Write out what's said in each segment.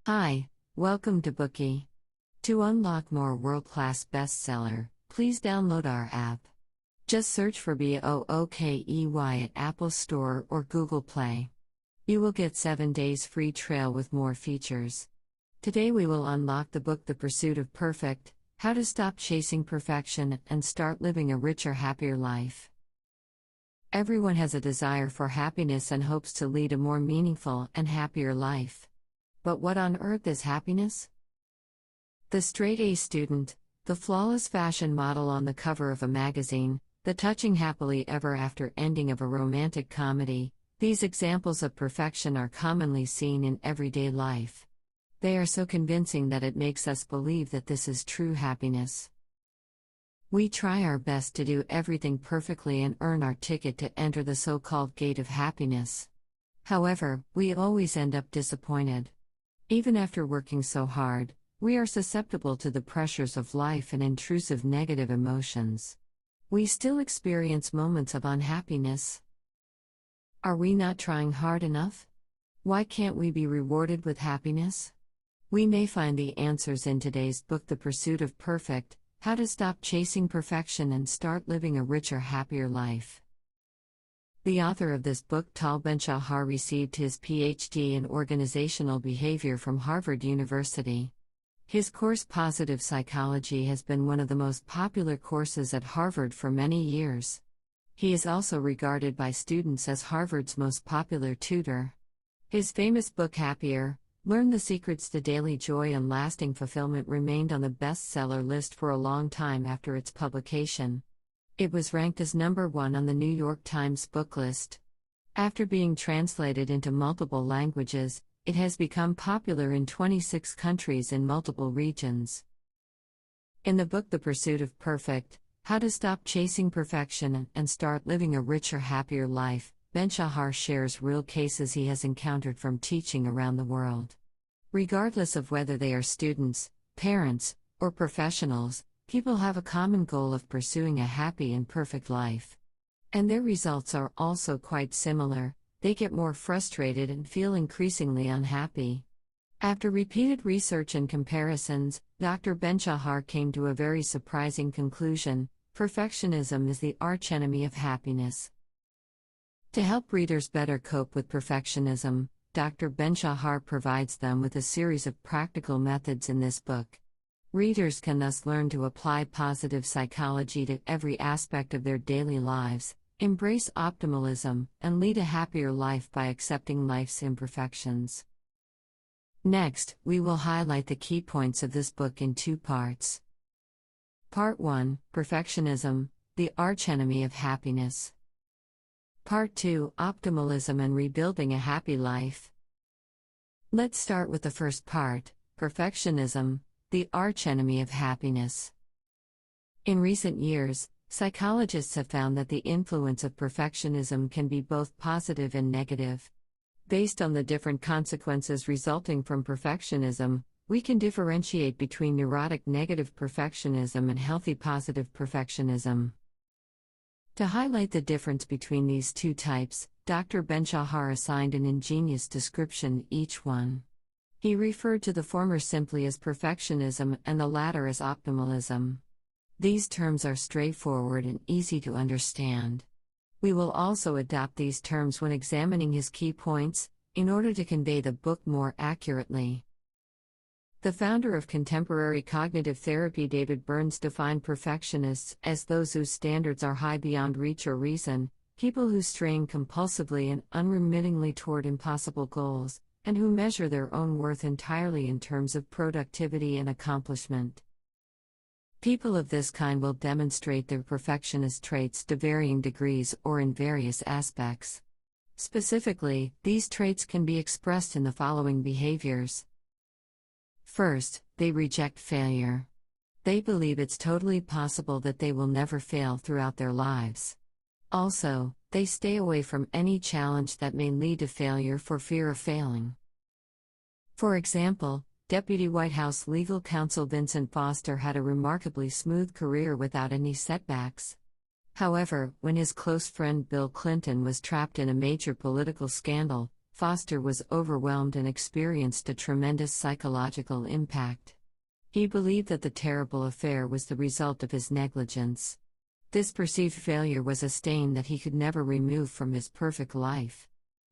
Hi, welcome to Bookie. To unlock more world-class bestseller, please download our app. Just search for BOOKEY at Apple Store or Google Play. You will get 7 days free trial with more features. Today we will unlock the book The Pursuit of Perfect: How to Stop Chasing Perfection and Start Living a Richer, Happier Life. Everyone has a desire for happiness and hopes to lead a more meaningful and happier life. But what on earth is happiness? The straight-A student, the flawless fashion model on the cover of a magazine, the touching happily ever after ending of a romantic comedy, these examples of perfection are commonly seen in everyday life. They are so convincing that it makes us believe that this is true happiness. We try our best to do everything perfectly and earn our ticket to enter the so-called gate of happiness. However, we always end up disappointed. Even after working so hard, we are susceptible to the pressures of life and intrusive negative emotions. We still experience moments of unhappiness. Are we not trying hard enough? Why can't we be rewarded with happiness? We may find the answers in today's book, The Pursuit of Perfect: How to Stop Chasing Perfection and Start Living a Richer, Happier Life. The author of this book, Tal Ben-Shahar, received his PhD in organizational behavior from Harvard University. His course Positive Psychology has been one of the most popular courses at Harvard for many years. He is also regarded by students as Harvard's most popular tutor. His famous book Happier: Learn the Secrets to Daily Joy and Lasting Fulfillment remained on the bestseller list for a long time after its publication. It was ranked as number 1 on the New York Times book list. After being translated into multiple languages, it has become popular in 26 countries in multiple regions. In the book The Pursuit of Perfect: How to Stop Chasing Perfection and Start Living a Richer, Happier Life, Ben-Shahar shares real cases he has encountered from teaching around the world. Regardless of whether they are students, parents, or professionals, people have a common goal of pursuing a happy and perfect life. And their results are also quite similar. They get more frustrated and feel increasingly unhappy. After repeated research and comparisons, Dr. Ben-Shahar came to a very surprising conclusion: perfectionism is the archenemy of happiness. To help readers better cope with perfectionism, Dr. Ben-Shahar provides them with a series of practical methods in this book. Readers can thus learn to apply positive psychology to every aspect of their daily lives, embrace optimalism, and lead a happier life by accepting life's imperfections. Next, we will highlight the key points of this book in 2 parts. Part 1: Perfectionism, the archenemy of happiness. Part 2: Optimalism and rebuilding a happy life. Let's start with the first part: perfectionism, the archenemy of happiness. In recent years, psychologists have found that the influence of perfectionism can be both positive and negative. Based on the different consequences resulting from perfectionism, we can differentiate between neurotic negative perfectionism and healthy positive perfectionism. To highlight the difference between these two types, Dr. Ben-Shahar assigned an ingenious description to each one. He referred to the former simply as perfectionism and the latter as optimalism. These terms are straightforward and easy to understand. We will also adopt these terms when examining his key points, in order to convey the book more accurately. The founder of contemporary cognitive therapy, David Burns, defined perfectionists as those whose standards are high beyond reach or reason, people who strain compulsively and unremittingly toward impossible goals, and who measure their own worth entirely in terms of productivity and accomplishment. People of this kind will demonstrate their perfectionist traits to varying degrees or in various aspects. Specifically, these traits can be expressed in the following behaviors. First, they reject failure. They believe it's totally possible that they will never fail throughout their lives. Also, they stay away from any challenge that may lead to failure for fear of failing. For example, Deputy White House legal counsel Vincent Foster had a remarkably smooth career without any setbacks. However, when his close friend Bill Clinton was trapped in a major political scandal, Foster was overwhelmed and experienced a tremendous psychological impact. He believed that the terrible affair was the result of his negligence. This perceived failure was a stain that he could never remove from his perfect life.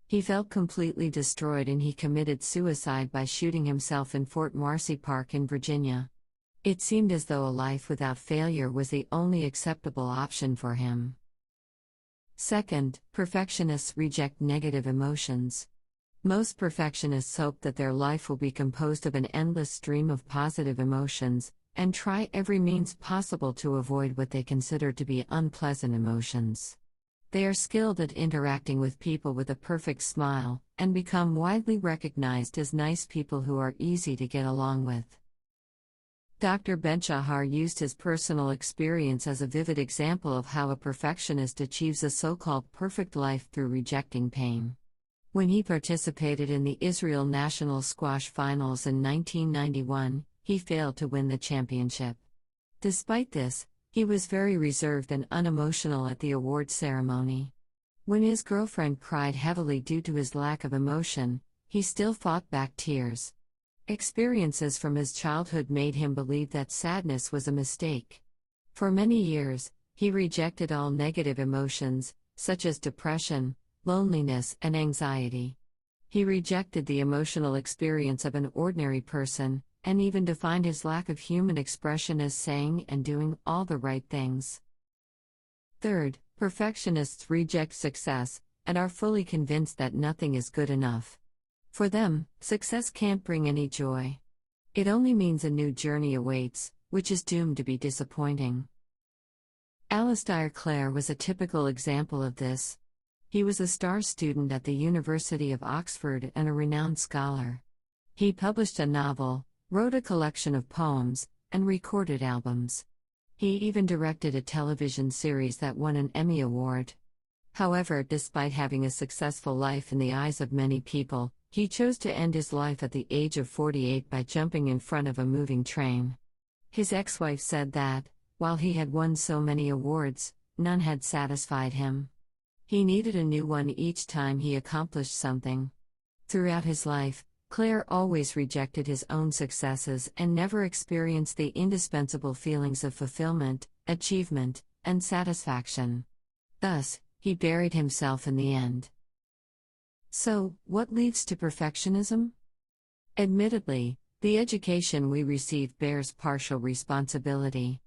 He felt completely destroyed and he committed suicide by shooting himself in Fort Marcy Park in Virginia. It seemed as though a life without failure was the only acceptable option for him. Second, perfectionists reject negative emotions. Most perfectionists hope that their life will be composed of an endless stream of positive emotions, and try every means possible to avoid what they consider to be unpleasant emotions. They are skilled at interacting with people with a perfect smile, and become widely recognized as nice people who are easy to get along with. Dr. Ben-Shahar used his personal experience as a vivid example of how a perfectionist achieves a so-called perfect life through rejecting pain. When he participated in the Israel National Squash Finals in 1991, he failed to win the championship. Despite this, he was very reserved and unemotional at the awards ceremony. When his girlfriend cried heavily due to his lack of emotion, he still fought back tears. Experiences from his childhood made him believe that sadness was a mistake. For many years, he rejected all negative emotions, such as depression, loneliness, and anxiety. He rejected the emotional experience of an ordinary person, and even defined his lack of human expression as saying and doing all the right things. Third, perfectionists reject success, and are fully convinced that nothing is good enough. For them, success can't bring any joy. It only means a new journey awaits, which is doomed to be disappointing. Alistair Clare was a typical example of this. He was a star student at the University of Oxford and a renowned scholar. He published a novel, wrote a collection of poems, and recorded albums. He even directed a television series that won an Emmy Award. However, despite having a successful life in the eyes of many people, he chose to end his life at the age of 48 by jumping in front of a moving train. His ex-wife said that, while he had won so many awards, none had satisfied him. He needed a new one each time he accomplished something. Throughout his life, Clare always rejected his own successes and never experienced the indispensable feelings of fulfillment, achievement, and satisfaction. Thus, he buried himself in the end. So, what leads to perfectionism? Admittedly, the education we receive bears partial responsibility.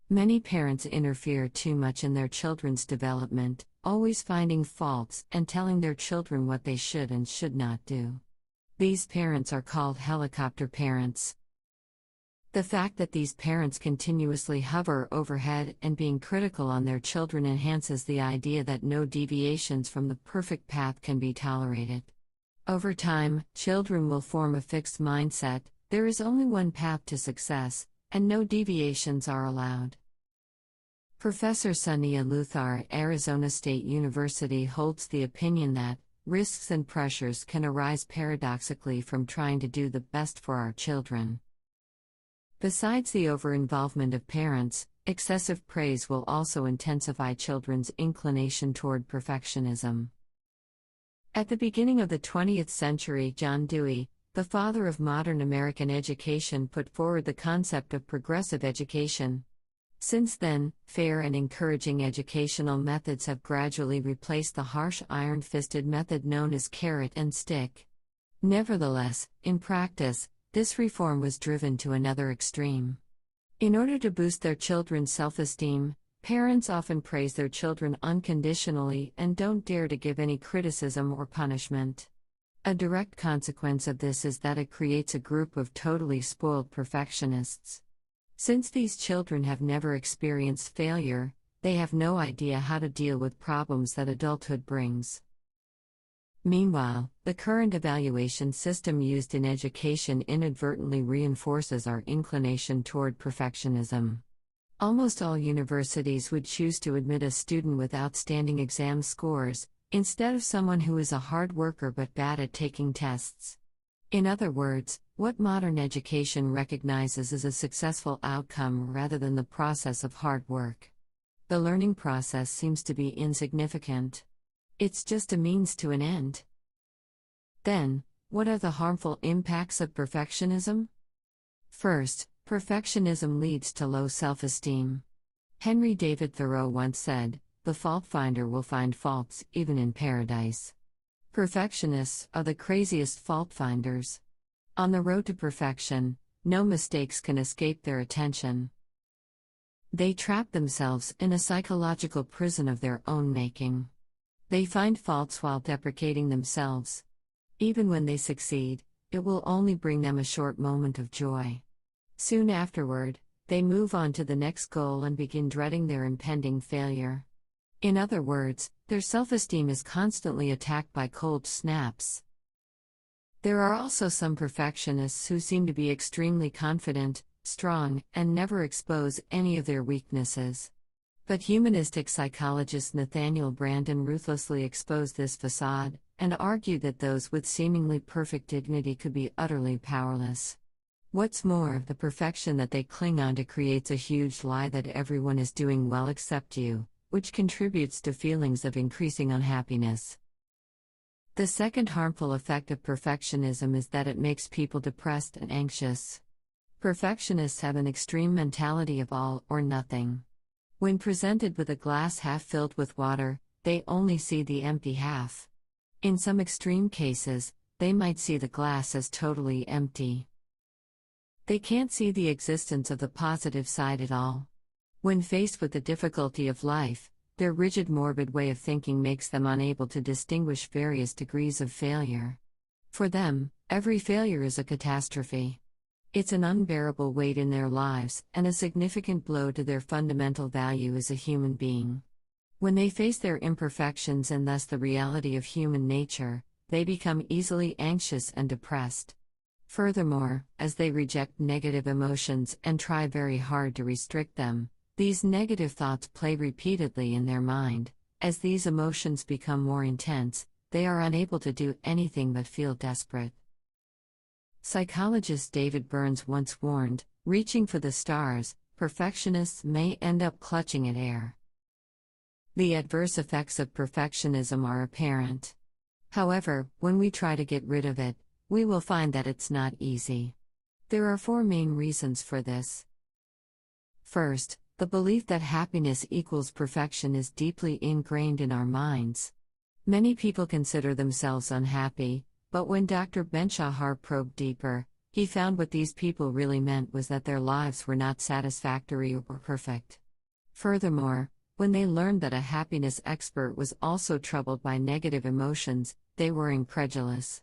Many parents interfere too much in their children's development, always finding faults and telling their children what they should and should not do. These parents are called helicopter parents. The fact that these parents continuously hover overhead and being critical on their children enhances the idea that no deviations from the perfect path can be tolerated. Over time, children will form a fixed mindset: there is only one path to success, and no deviations are allowed. Professor Sonia Luthar at Arizona State University holds the opinion that risks and pressures can arise paradoxically from trying to do the best for our children. Besides the over-involvement of parents, excessive praise will also intensify children's inclination toward perfectionism. At the beginning of the 20th century, John Dewey, the father of modern American education, put forward the concept of progressive education. Since then, fair and encouraging educational methods have gradually replaced the harsh iron-fisted method known as carrot and stick. Nevertheless, in practice, this reform was driven to another extreme. In order to boost their children's self-esteem, parents often praise their children unconditionally and don't dare to give any criticism or punishment. A direct consequence of this is that it creates a group of totally spoiled perfectionists. Since these children have never experienced failure, they have no idea how to deal with problems that adulthood brings. Meanwhile, the current evaluation system used in education inadvertently reinforces our inclination toward perfectionism. Almost all universities would choose to admit a student with outstanding exam scores, instead of someone who is a hard worker but bad at taking tests. In other words, what modern education recognizes is a successful outcome rather than the process of hard work. The learning process seems to be insignificant. It's just a means to an end. Then, what are the harmful impacts of perfectionism? First, perfectionism leads to low self-esteem. Henry David Thoreau once said, "The fault finder will find faults even in paradise." Perfectionists are the craziest fault finders. On the road to perfection, no mistakes can escape their attention. They trap themselves in a psychological prison of their own making. They find faults while deprecating themselves. Even when they succeed, it will only bring them a short moment of joy. Soon afterward, they move on to the next goal and begin dreading their impending failure. In other words, their self-esteem is constantly attacked by cold snaps. There are also some perfectionists who seem to be extremely confident, strong, and never expose any of their weaknesses. But humanistic psychologist Nathaniel Branden ruthlessly exposed this facade, and argued that those with seemingly perfect dignity could be utterly powerless. What's more, the perfection that they cling on to creates a huge lie that everyone is doing well except you, which contributes to feelings of increasing unhappiness. The second harmful effect of perfectionism is that it makes people depressed and anxious. Perfectionists have an extreme mentality of all or nothing. When presented with a glass half filled with water, they only see the empty half. In some extreme cases, they might see the glass as totally empty. They can't see the existence of the positive side at all. When faced with the difficulty of life, their rigid morbid way of thinking makes them unable to distinguish various degrees of failure. For them, every failure is a catastrophe. It's an unbearable weight in their lives, and a significant blow to their fundamental value as a human being. When they face their imperfections and thus the reality of human nature, they become easily anxious and depressed. Furthermore, as they reject negative emotions and try very hard to restrict them, these negative thoughts play repeatedly in their mind. As these emotions become more intense, they are unable to do anything but feel desperate. Psychologist David Burns once warned, "Reaching for the stars, perfectionists may end up clutching at air." The adverse effects of perfectionism are apparent. However, when we try to get rid of it, we will find that it's not easy. There are 4 main reasons for this. First, the belief that happiness equals perfection is deeply ingrained in our minds. Many people consider themselves unhappy, but when Dr. Ben-Shahar probed deeper, he found what these people really meant was that their lives were not satisfactory or perfect. Furthermore, when they learned that a happiness expert was also troubled by negative emotions, they were incredulous.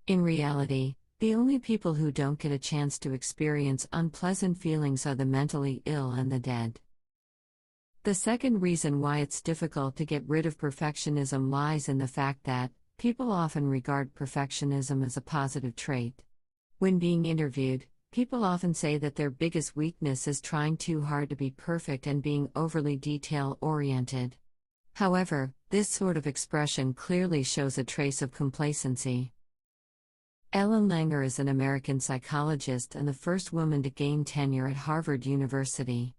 In reality, the only people who don't get a chance to experience unpleasant feelings are the mentally ill and the dead. The second reason why it's difficult to get rid of perfectionism lies in the fact that people often regard perfectionism as a positive trait. When being interviewed, people often say that their biggest weakness is trying too hard to be perfect and being overly detail-oriented. However, this sort of expression clearly shows a trace of complacency. Ellen Langer is an American psychologist and the first woman to gain tenure at Harvard University.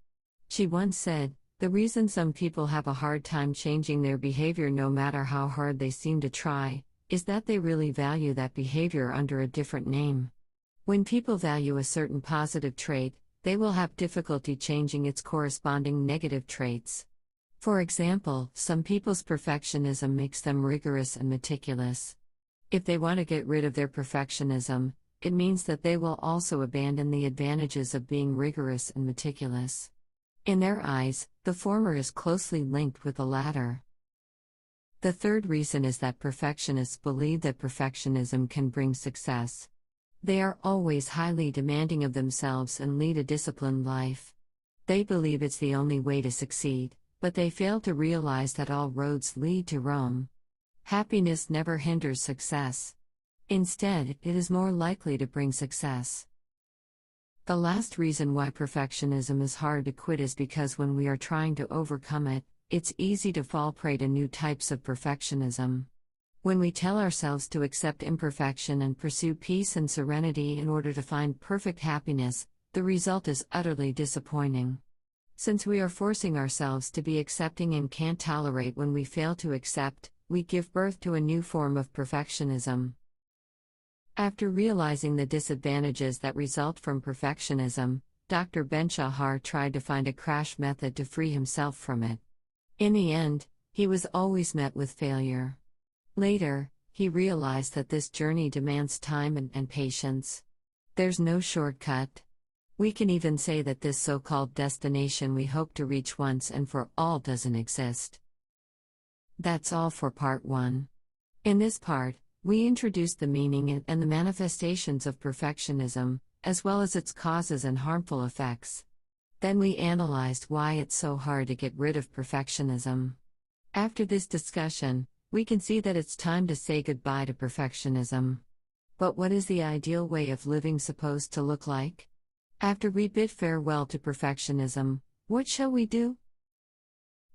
She once said, "The reason some people have a hard time changing their behavior no matter how hard they seem to try, is that they really value that behavior under a different name. When people value a certain positive trait, they will have difficulty changing its corresponding negative traits. For example, some people's perfectionism makes them rigorous and meticulous. If they want to get rid of their perfectionism, it means that they will also abandon the advantages of being rigorous and meticulous. In their eyes, the former is closely linked with the latter." The third reason is that perfectionists believe that perfectionism can bring success. They are always highly demanding of themselves and lead a disciplined life. They believe it's the only way to succeed, but they fail to realize that all roads lead to Rome. Happiness never hinders success. Instead, it is more likely to bring success. The last reason why perfectionism is hard to quit is because when we are trying to overcome it, it's easy to fall prey to new types of perfectionism. When we tell ourselves to accept imperfection and pursue peace and serenity in order to find perfect happiness, the result is utterly disappointing. Since we are forcing ourselves to be accepting and can't tolerate when we fail to accept, we give birth to a new form of perfectionism. After realizing the disadvantages that result from perfectionism, Dr. Ben-Shahar tried to find a crash method to free himself from it. In the end, he was always met with failure. Later, he realized that this journey demands time and patience. There's no shortcut. We can even say that this so-called destination we hope to reach once and for all doesn't exist. That's all for part 1. In this part, we introduced the meaning and the manifestations of perfectionism, as well as its causes and harmful effects. Then we analyzed why it's so hard to get rid of perfectionism. After this discussion, we can see that it's time to say goodbye to perfectionism. But what is the ideal way of living supposed to look like? After we bid farewell to perfectionism, what shall we do?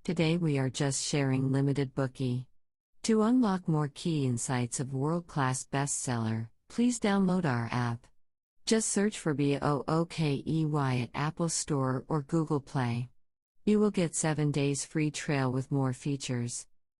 Today we are just sharing limited bookie. To unlock more key insights of world-class bestseller, please download our app. Just search for BOOKEY at Apple Store or Google Play. You will get 7 days free trial with more features.